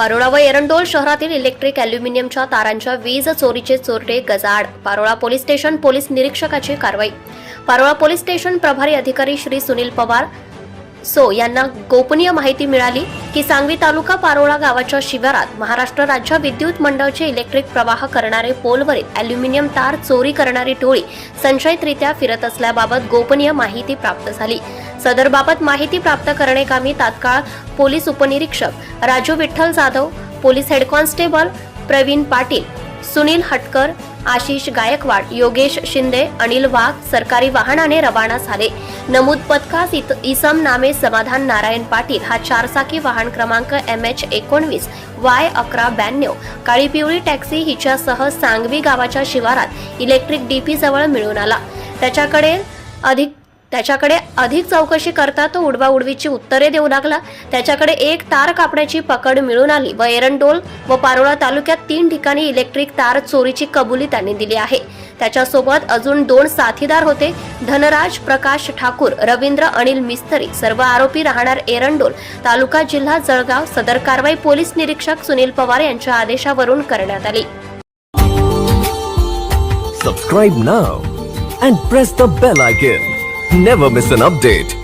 पारोळा व एरंडोल शहरातील इलेक्ट्रिक ॲल्युमिनियमच्या तारांच्या वीज चोरीचे चोरटे गजाआड. पारोळा पोलीस स्टेशन पोलीस निरीक्षकाची कारवाई. पारोळा पोलीस स्टेशन प्रभारी अधिकारी श्री सुनील पवार यांना गोपनीय माहिती मिळाली की सांगवी तालुका पारोळा गावाच्या शिवारात महाराष्ट्र राज्य विद्युत मंडळाचे इलेक्ट्रिक प्रवाह करणारे पोलवरील ॲल्युमिनियम तार चोरी करणारी टोळी संशयितरित्या फिरत असल्याबाबत गोपनीय माहिती प्राप्त झाली. सदरबाबत माहिती प्राप्त करण्याकामी तात्काळ पोलीस उपनिरीक्षक Raju Vitthal Jadhav, police head constable Pravin Patil, Sunil Hatkar, Ashish Gaikwad, Yogesh Shinde, Anil वाघ सरकारी वाहनाने रवाना झाले. नमूद पथकास इसम नामे समाधान नारायण पाटील हा 4 चाकी वाहन क्रमांक MH19Y1192 काळी पिवळी टॅक्सी हिच्यासह सांगवी गावाच्या शिवारात इलेक्ट्रिक डीपी जवळ मिळून आला. त्याच्याकडे अधिक चौकशी करता तो उडवाउडवीची उत्तरे देऊ लागला. त्याच्याकडे एक तार कापण्याची पकड मिळून आली व एरंडोल व पारोळा तालुक्यात 3 ठिकाणी इलेक्ट्रिक तार चोरीची कबुली त्यांनी दिली आहे. त्याच्यासोबत अजून 2 साथीदार होते. धनराज प्रकाश ठाकूर, रवींद्र अनिल मिस्त्री, सर्व आरोपी राहणार एरंडोल, तालुका जिल्हा जळगाव. सदर कारवाई पोलीस निरीक्षक सुनील पवार यांच्या आदेशावरून करण्यात आली. Subscribe now and press the bell icon. Never miss an update.